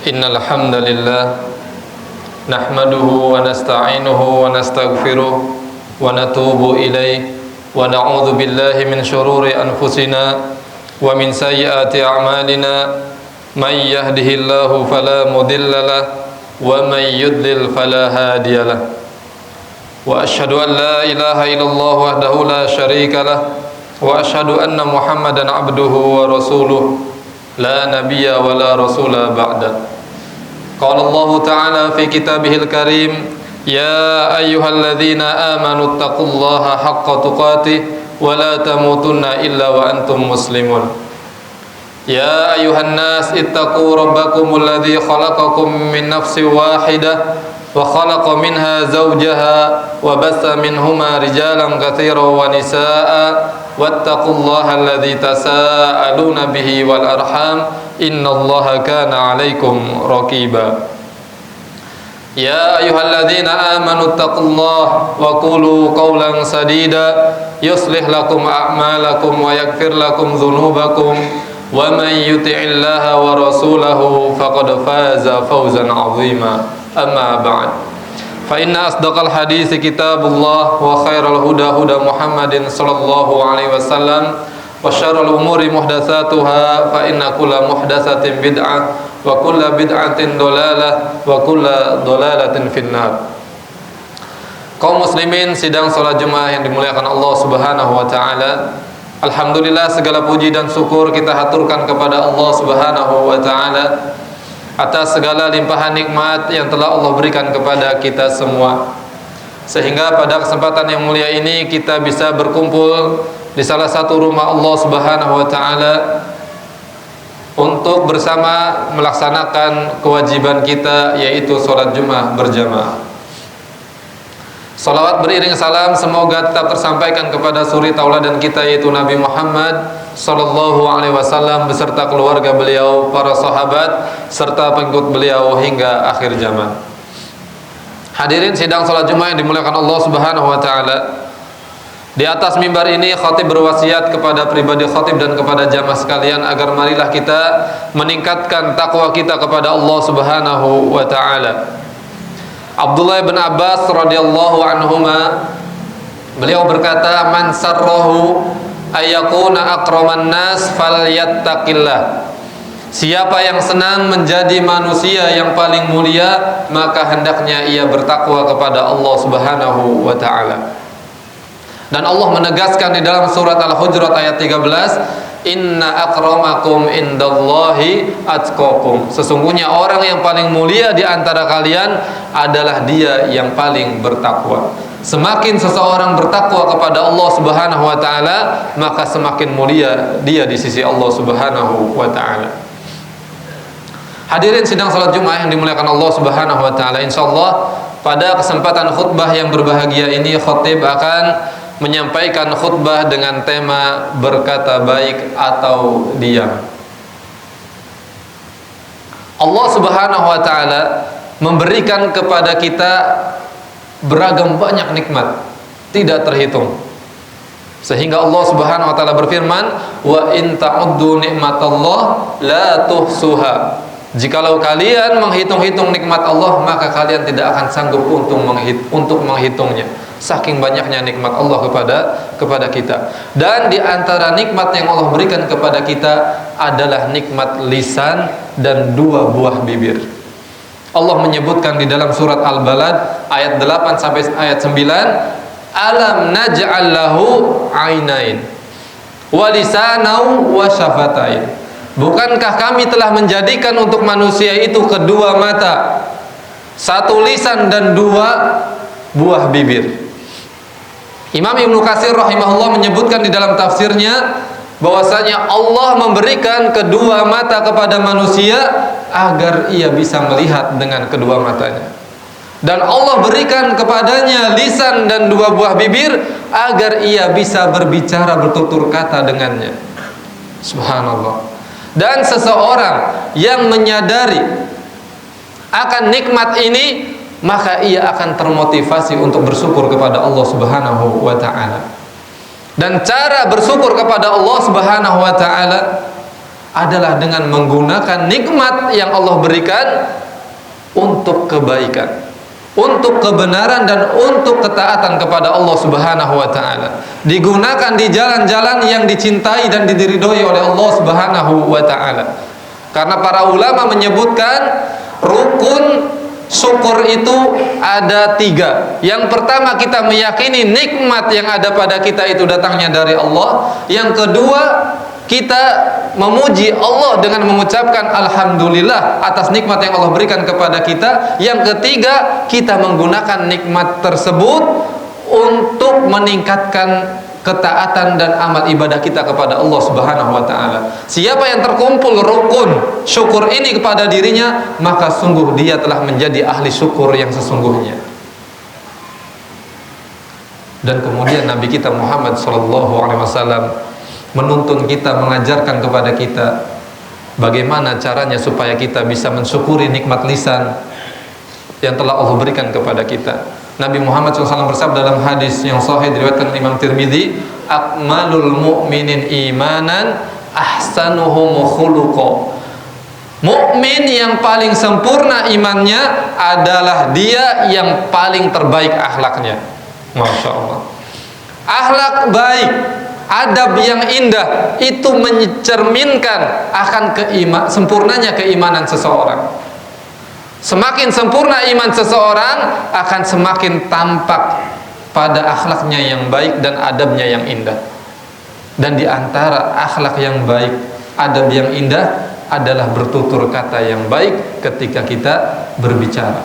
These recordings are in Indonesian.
Innal hamdalillah nahmaduhu wa nasta'inuhu wa nastaghfiruh wa natubu ilaihi wa na'udzu billahi min shururi anfusina wa min sayyiati a'malina may yahdihillahu fala mudilla lahu wa may yudlil fala hadiya lahu wa asyhadu an la ilaha illallah wahdahu la syarika lahu wa asyhadu anna Muhammadan abduhu wa rasuluh la nabiyya wa la rasula ba'da. Qala Allah Ta'ala fi kitabihil karim ya ayyuhalladzina amanu taqullaha haqqa tuqatih wa la tamutunna illa wa antum muslimun. Ya ayyuhan nas ittaqu rabbakumul ladzi khalaqakum min nafsin wahidah wa khalaqa minha zawjaha wa bassa minhuma rijalan katsiran wa nisaa'a wattaqullaha alladzi tasaaluna bihi wal arham innallaha kana 'alaikum raqiba. Ya ayyuhalladzina amanu taqullaha wa qulu qawlan sadida yuslih lakum a'malakum wa yaghfir lakum dhunubakum wa man yuti'illaha wa rasulahu faqad faza fawzan 'azima. Amma ba'd. Fa inna asdaqal hadits kitabullah wa khairal huda huda Muhammadin sallallahu alaihi wasallam wa syarrul umuri muhdatsatuha fa inna kulla muhdatsatin bid'ah wa kulla bid'atin dhalalah wa kulla dhalalatin finnar. Kaum muslimin sidang salat Jumat yang dimuliakan Allah Subhanahu wa taala. Alhamdulillah segala puji dan syukur kita haturkan kepada Allah Subhanahu wa taala atas segala limpahan nikmat yang telah Allah berikan kepada kita semua, sehingga pada kesempatan yang mulia ini kita bisa berkumpul di salah satu rumah Allah Subhanahu wa taala untuk bersama melaksanakan kewajiban kita, yaitu salat Jumat berjamaah. Salawat beriring salam semoga tetap tersampaikan kepada suri tauladan kita, yaitu Nabi Muhammad sallallahu alaihi wasallam beserta keluarga beliau, para sahabat serta pengikut beliau hingga akhir zaman. Hadirin sidang salat Jumat yang dimuliakan Allah Subhanahu wa taala. Di atas mimbar ini khatib berwasiat kepada pribadi khatib dan kepada jamaah sekalian agar marilah kita meningkatkan takwa kita kepada Allah Subhanahu wa taala. Abdullah bin Abbas radhiyallahu anhuma beliau berkata, man sarrahu ayyakuna akraman nas falyattaqillah. Siapa yang senang menjadi manusia yang paling mulia, maka hendaknya ia bertakwa kepada Allah Subhanahu wa taala. Dan Allah menegaskan di dalam surat Al-Hujurat ayat 13, inna akramakum indallahi atqakum. Sesungguhnya orang yang paling mulia di antara kalian adalah dia yang paling bertakwa. Semakin seseorang bertakwa kepada Allah Subhanahu wa taala, maka semakin mulia dia di sisi Allah Subhanahu wa taala. Hadirin sidang salat Jumat yang dimuliakan Allah Subhanahu wa taala, insyaallah pada kesempatan khutbah yang berbahagia ini khatib akan menyampaikan khutbah dengan tema berkata baik atau diam. Allah Subhanahu wa taala memberikan kepada kita beragam banyak nikmat, tidak terhitung. Sehingga Allah Subhanahu wa taala berfirman, "Wa in ta'uddu nikmatallah la tuhsuha." Jikalau kalian menghitung-hitung nikmat Allah, maka kalian tidak akan sanggup untuk menghitungnya. Saking banyaknya nikmat Allah kepada kita. Dan di antara nikmat yang Allah berikan kepada kita adalah nikmat lisan dan dua buah bibir. Allah menyebutkan di dalam surat Al-Balad ayat 8 sampai ayat 9, alam naj'al lahu ainain wa lisanan wa syafatain. Bukankah kami telah menjadikan untuk manusia itu kedua mata, satu lisan dan dua buah bibir. Imam Ibnu Katsir rahimahullah menyebutkan di dalam tafsirnya bahwasanya Allah memberikan kedua mata kepada manusia agar ia bisa melihat dengan kedua matanya. Dan Allah berikan kepadanya lisan dan dua buah bibir agar ia bisa berbicara bertutur kata dengannya. Subhanallah. Dan seseorang yang menyadari akan nikmat ini, maka ia akan termotivasi untuk bersyukur kepada Allah Subhanahu wa taala. Dan cara bersyukur kepada Allah Subhanahu wa taala adalah dengan menggunakan nikmat yang Allah berikan untuk kebaikan, untuk kebenaran dan untuk ketaatan kepada Allah Subhanahu wa taala. Digunakan di jalan-jalan yang dicintai dan diridhoi oleh Allah Subhanahu wa taala. Karena para ulama menyebutkan rukun syukur itu ada 3. Yang pertama, kita meyakini nikmat yang ada pada kita itu datangnya dari Allah. Yang kedua, kita memuji Allah dengan mengucapkan alhamdulillah atas nikmat yang Allah berikan kepada kita. Yang ketiga, kita menggunakan nikmat tersebut untuk meningkatkan ketaatan dan amal ibadah kita kepada Allah Subhanahu wa taala. Siapa yang terkumpul rukun syukur ini kepada dirinya, maka sungguh dia telah menjadi ahli syukur yang sesungguhnya. Dan kemudian Nabi kita Muhammad sallallahu alaihi wasallam menuntun kita, mengajarkan kepada kita bagaimana caranya supaya kita bisa mensyukuri nikmat lisan yang telah Allah berikan kepada kita. Nabi Muhammad SAW bersabda dalam hadis yang sahih diriwayatkan Imam Tirmidzi, akmalul mu'minin imanan ahsanuhum khuluqa. Mukmin yang paling sempurna imannya adalah dia yang paling terbaik akhlaknya. Masya Allah. Akhlak baik, adab yang indah itu mencerminkan akan sempurnanya keimanan seseorang. Semakin sempurna iman seseorang akan semakin tampak pada akhlaknya yang baik dan adabnya yang indah. Dan di antara akhlak yang baik, adab yang indah adalah bertutur kata yang baik ketika kita berbicara.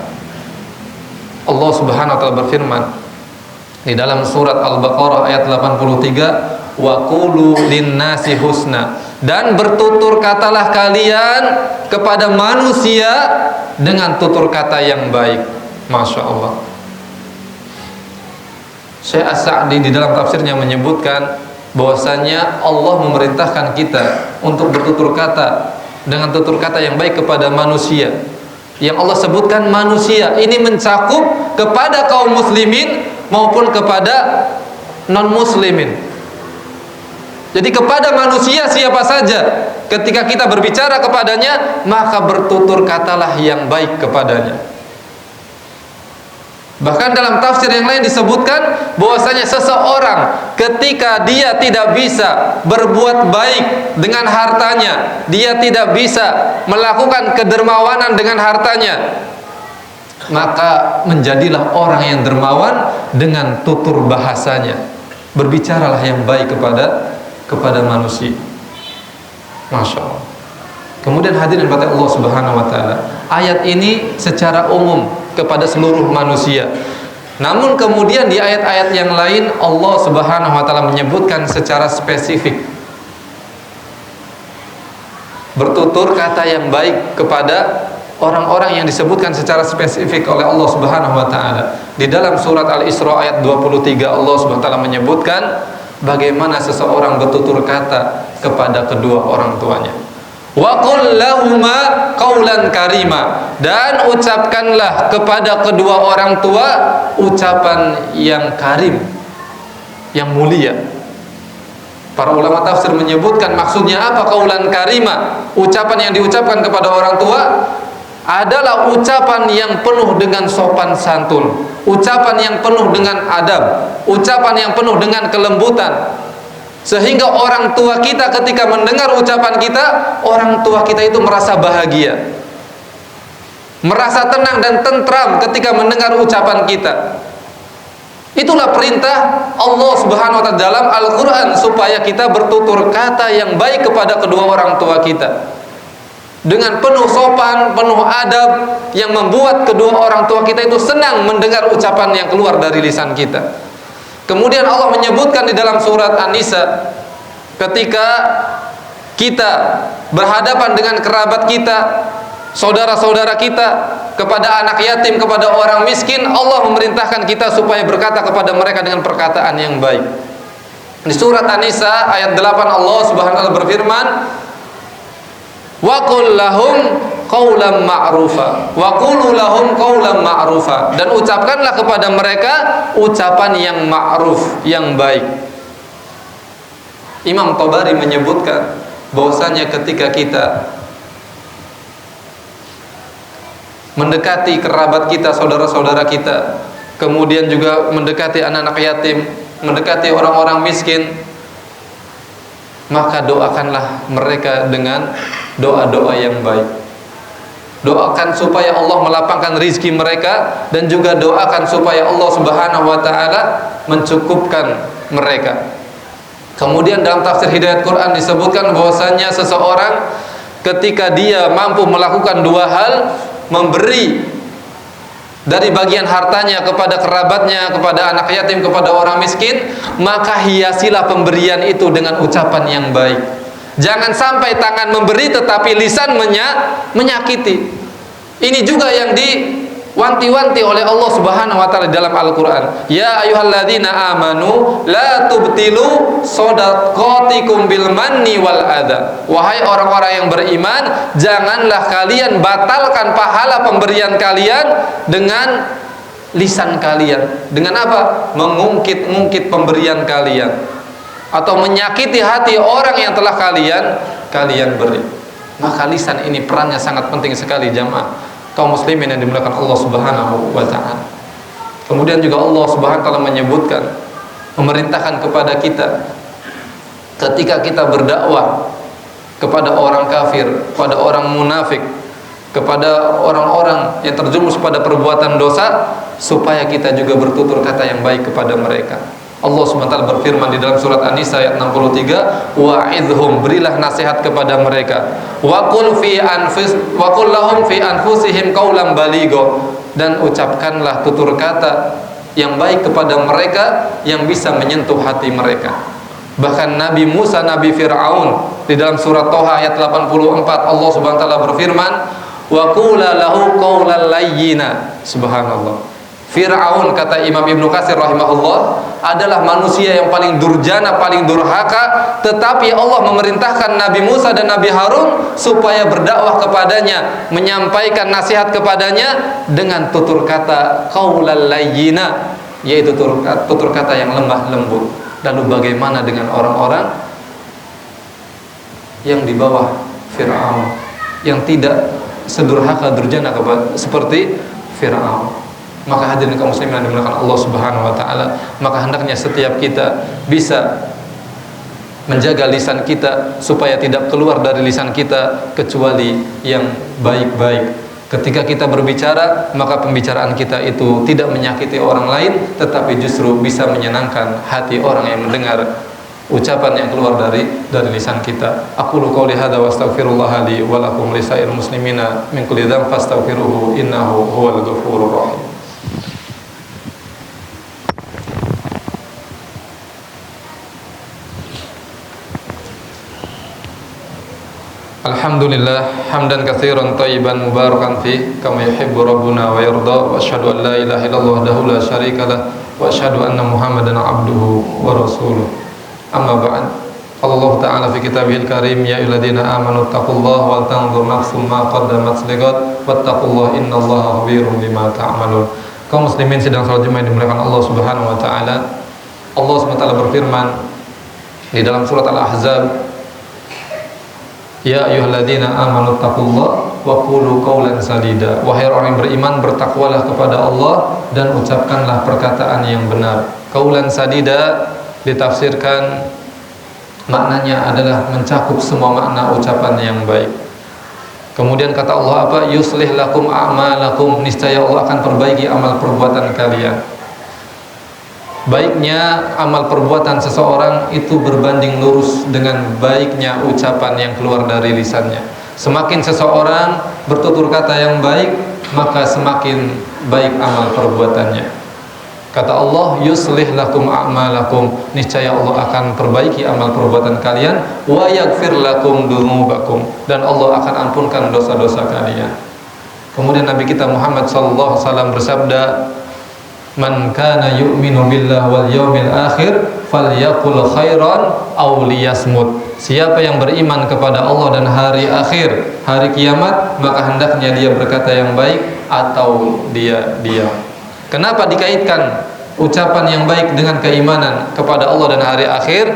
Allah Subhanahu wa taala berfirman di dalam surat Al-Baqarah ayat 83, wa qulu linnasi husna, dan bertutur katalah kalian kepada manusia dengan tutur kata yang baik. Masya Allah. Syekh As-Sa'di di dalam tafsirnya menyebutkan bahwasanya Allah memerintahkan kita untuk bertutur kata dengan tutur kata yang baik kepada manusia. Yang Allah sebutkan manusia ini mencakup kepada kaum muslimin maupun kepada non muslimin. Jadi kepada manusia siapa saja, ketika kita berbicara kepadanya, maka bertutur katalah yang baik kepadanya. Bahkan dalam tafsir yang lain disebutkan bahwasanya seseorang ketika dia tidak bisa berbuat baik dengan hartanya, dia tidak bisa melakukan kedermawanan dengan hartanya, maka menjadilah orang yang dermawan dengan tutur bahasanya. Berbicaralah yang baik kepada manusia. Masya Allah. Kemudian hadirin pada Allah Subhanahu wa taala, ayat ini secara umum kepada seluruh manusia. Namun kemudian di ayat-ayat yang lain Allah Subhanahu wa taala menyebutkan secara spesifik bertutur kata yang baik kepada orang-orang yang disebutkan secara spesifik oleh Allah Subhanahu wa taala. Di dalam surat Al-Isra ayat 23 Allah Subhanahu wa taala menyebutkan bagaimana seseorang bertutur kata kepada kedua orang tuanya. Wa qul lahuma qaulan karima, dan ucapkanlah kepada kedua orang tua ucapan yang karim, yang mulia. Para ulama tafsir menyebutkan maksudnya apa qaulan karima? Ucapan yang diucapkan kepada orang tua adalah ucapan yang penuh dengan sopan santun, ucapan yang penuh dengan adab, ucapan yang penuh dengan kelembutan, sehingga orang tua kita ketika mendengar ucapan kita, orang tua kita itu merasa bahagia, merasa tenang dan tentram ketika mendengar ucapan kita. Itulah perintah Allah Subhanahu wa taala dalam Al-Qur'an supaya kita bertutur kata yang baik kepada kedua orang tua kita dengan penuh sopan, penuh adab, yang membuat kedua orang tua kita itu senang mendengar ucapan yang keluar dari lisan kita. Kemudian Allah menyebutkan di dalam surat An-Nisa, ketika kita berhadapan dengan kerabat kita, saudara-saudara kita, kepada anak yatim, kepada orang miskin, Allah memerintahkan kita supaya berkata kepada mereka dengan perkataan yang baik. Di surat An-Nisa ayat 8 Allah Subhanahu wa taala berfirman, wa qul lahum qaulan ma'rufa wa qulu lahum qaulan ma'rufa, dan ucapkanlah kepada mereka ucapan yang ma'ruf, yang baik. Imam Tabari menyebutkan bahwasanya ketika kita mendekati kerabat kita, saudara-saudara kita, kemudian juga mendekati anak-anak yatim, mendekati orang-orang miskin, maka doakanlah mereka dengan doa-doa yang baik. Doakan supaya Allah melapangkan rizki mereka, dan juga doakan supaya Allah Subhanahu wa ta'ala mencukupkan mereka. Kemudian dalam tafsir Hidayat Quran disebutkan bahwasanya seseorang ketika dia mampu melakukan dua hal, memberi dari bagian hartanya kepada kerabatnya, kepada anak yatim, kepada orang miskin, maka hiasilah pemberian itu dengan ucapan yang baik. Jangan sampai tangan memberi tetapi lisan menyakiti. Ini juga yang diwanti-wanti oleh Allah Subhanahu wa ta'ala dalam Al-Qur'an. Ya ayyuhalladzina amanu la tubtilu shadaqatikum bil manni wal adha. Wahai orang-orang yang beriman, janganlah kalian batalkan pahala pemberian kalian dengan lisan kalian. Dengan apa? Mengungkit-ungkit pemberian kalian, atau menyakiti hati orang yang telah kalian beri. Maka lisan ini perannya sangat penting sekali, jamaah kaum muslimin yang dimuliakan Allah Subhanahu wa ta'ala. Kemudian juga Allah Subhanahu wa ta'ala menyebutkan, memerintahkan kepada kita ketika kita berdakwah kepada orang kafir, kepada orang munafik, kepada orang-orang yang terjerumus pada perbuatan dosa, supaya kita juga bertutur kata yang baik kepada mereka. Allah SWT berfirman di dalam surat An-Nisa ayat 63, wa'idhum, berilah nasihat kepada mereka, wa qul lahum fi anfusihim qawlan baligho, dan ucapkanlah tutur kata yang baik kepada mereka yang bisa menyentuh hati mereka. Bahkan Nabi Musa, Nabi Fir'aun, di dalam surat Toha ayat 84, Allah SWT berfirman, wa qula lahu qawlan layyina. Subhanallah. Fir'aun, kata Imam Ibnu Katsir rahimahullah, adalah manusia yang paling durjana, paling durhaka, tetapi Allah memerintahkan Nabi Musa dan Nabi Harun supaya berdakwah kepadanya, menyampaikan nasihat kepadanya dengan tutur kata qaulal layyina, yaitu tutur kata yang lemah lembut. Lalu bagaimana dengan orang-orang yang di bawah Fir'aun, yang tidak sedurhaka, durjana seperti Fir'aun? Maka hadirin kaum muslimin yang dimuliakan Allah Subhanahu wa ta'ala, maka hendaknya setiap kita bisa menjaga lisan kita supaya tidak keluar dari lisan kita kecuali yang baik-baik. Ketika kita berbicara, maka pembicaraan kita itu tidak menyakiti orang lain, tetapi justru bisa menyenangkan hati orang yang mendengar ucapan yang keluar dari lisan kita. Aqulu qouli hadza wa astaghfirullah li wa lakum lisairil muslimina min kulli dzamb fastaghfiruhu innahu huwal ghafurur rahim. Alhamdulillah hamdan katsiran thayyiban mubarakan fi kama yuhibbu rabbuna wa yarda, wa asyhadu an la ilaha illallah wahdahu la syarikalah, wa asyhadu anna Muhammadan abduhu wa rasuluh. Amma ba'd. Allah Ta'ala fi kitabihil karim, ya ayyuhalladzina amanu taqullaha wal tanzur nafsum ma qaddamat lighad wattaqullaha innallaha khabirum bima ta'malun. Kaum muslimin sidang salat Jumat dimuliakan Allah Subhanahu wa ta'ala. Allah Subhanahu wa ta'ala berfirman di dalam surat Al-Ahzab, ya ayyuhalladzina amanu taqullaha wa qulu qawlan sadida. Wahai orang yang beriman, bertakwalah kepada Allah dan ucapkanlah perkataan yang benar. Qawlan sadida ditafsirkan maknanya adalah mencakup semua makna ucapan yang baik. Kemudian kata Allah apa? Yuslih lakum a'malakum, niscaya Allah akan perbaiki amal perbuatan kalian. Baiknya amal perbuatan seseorang itu berbanding lurus dengan baiknya ucapan yang keluar dari lisannya. Semakin seseorang bertutur kata yang baik, maka semakin baik amal perbuatannya. Kata Allah, yuslih lakum a'malakum, niscaya Allah akan perbaiki amal perbuatan kalian, wa yaghfir lakum dzunubakum, dan Allah akan ampunkan dosa-dosa kalian. Kemudian Nabi kita Muhammad sallallahu alaihi wasallam bersabda, man kana yu'minu billahi wal yawmil akhir falyaqul khairan aw liyasmut. Siapa yang beriman kepada Allah dan hari akhir, hari kiamat, maka hendaknya dia berkata yang baik atau dia diam. Kenapa dikaitkan ucapan yang baik dengan keimanan kepada Allah dan hari akhir?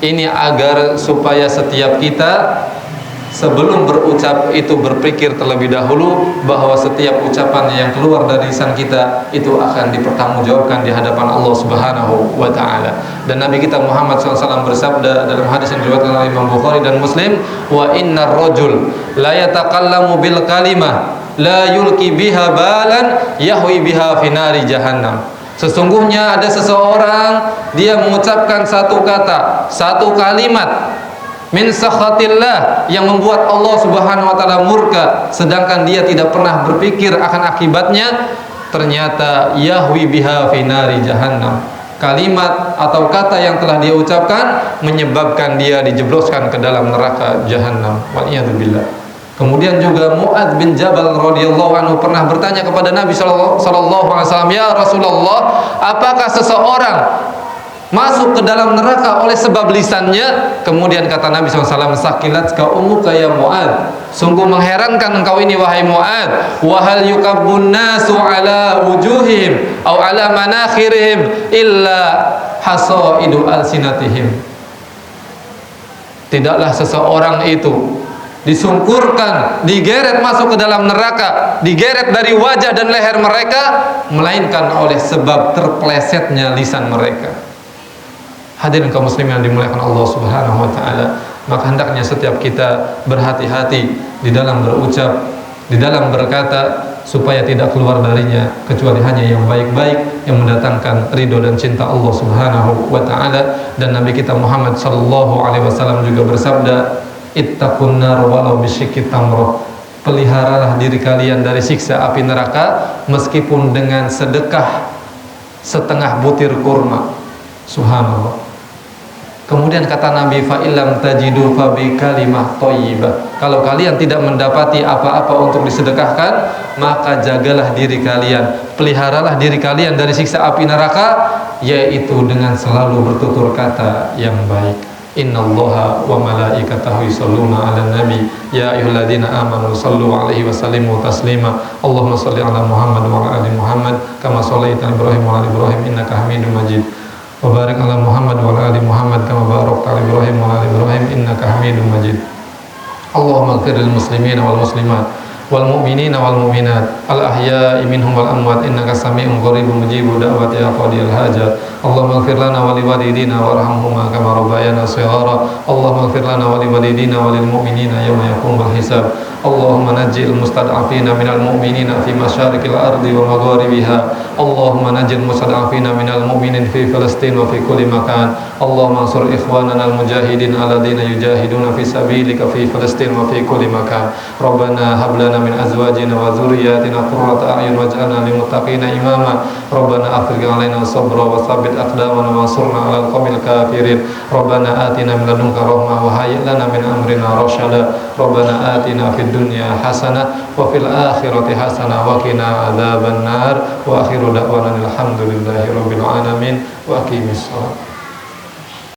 Ini agar supaya setiap kita sebelum berucap itu berpikir terlebih dahulu bahwa setiap ucapan yang keluar dari lisan kita itu akan dipertanggungjawabkan di hadapan Allah Subhanahu wa taala. Dan Nabi kita Muhammad SAW bersabda dalam hadis yang diriwayatkan oleh Imam Bukhari dan Muslim, "Wa innar rajul la yatakallamu bil kalimah la yulqi biha balan yahwi biha fi nari jahannam." Sesungguhnya ada seseorang, dia mengucapkan satu kata, satu kalimat min sakhatillah yang membuat Allah Subhanahu wa taala murka, sedangkan dia tidak pernah berpikir akan akibatnya, ternyata yahwi biha fi nari jahannam. Kalimat atau kata yang telah dia ucapkan menyebabkan dia dijebloskan ke dalam neraka jahannam. Waliyadzubillah. Kemudian juga Mu'adz bin Jabal radhiyallahu anhu pernah bertanya kepada Nabi sallallahu alaihi wasallam, "Ya Rasulullah, apakah seseorang masuk ke dalam neraka oleh sebab lisannya?" Kemudian kata Nabi SAW, "Sakilatka ummuka ya Mu'adz." Sungguh mengherankan engkau ini wahai Mu'adz. "Wa hal yukabbun nasu ala wujuhihim aw ala manakhirihim illa hasaidu alsinatihim." Tidaklah seseorang itu disungkurkan, digeret masuk ke dalam neraka, digeret dari wajah dan leher mereka, melainkan oleh sebab terpelesetnya lisan mereka. Hadirin kaum muslimin yang dimuliakan Allah Subhanahu wa taala, maka hendaknya setiap kita berhati-hati di dalam berucap, di dalam berkata, supaya tidak keluar darinya kecuali hanya yang baik-baik yang mendatangkan ridho dan cinta Allah Subhanahu wa taala. Dan Nabi kita Muhammad sallallahu alaihi wasallam juga bersabda, "Ittaqun nar walau bisyikki tamrah." Peliharalah diri kalian dari siksa api neraka meskipun dengan sedekah setengah butir kurma. Subhanallah. Kemudian kata Nabi, "Fa illam tajidu fa bi kalimah thayyibah." Kalau kalian tidak mendapati apa-apa untuk disedekahkan, maka jagalah diri kalian, peliharalah diri kalian dari siksa api neraka, yaitu dengan selalu bertutur kata yang baik. Innallaha wa malaikatahu yusholluna 'alan nabi ya ayyuhalladzina amanu shallu 'alaihi wa sallimu taslima. Allahumma shalli 'ala Muhammad wa 'ala ali Muhammad kama shallaita 'ala Ibrahim wa 'ala Ibrahim innaka Hamidum Majid. Wa barik 'ala Muhammad wa 'ala ali Muhammad kama barakta 'ala Ibrahim wa 'ala ali Ibrahim innaka Hamidum Majid. Allahumma ighfir lil muslimina wal muslimat wal mu'minina wal mu'minat al ahya'i minhum wal amwat innaka sami'un qaribun mujibud da'wati ya qadiyal hajat. Allahumma ighfir lana wa liwalidina warhamhuma kama rabbayana shighara. Allahumma ighfir lana wa liwalidina wa lil mu'minina yawma yaqumul hisab. Allahumma najjil mustad'afina minal mu'minina fi masyariqil ardi wa magharibiha. Allahumma najjil mustad'afina minal mu'minin fi Filistin wa fi kulli makan. Allahumma ansur ikhwanana al mujahidin alladhina yujahiduna fi sabilika fi Filistin wa fi kulli makan. Rabbana hab lana min azwajina wa dhurriyyatina qurrata a'yun waj'alna lil muttaqina imama. Rabbana afrigh 'alaina sabra wa tsabbit aqdamana wansurna 'alal qaumil kafirin. Rabbana atina min ladunka rahmah wa hayyi' lana min amrina rasyada. Rabbana atina fid dunya hasanah wa fil akhirati hasanah wa qina adzaban nar. Wa akhiru da'wana alhamdulillahi rabbil alamin wa aqimis shalah.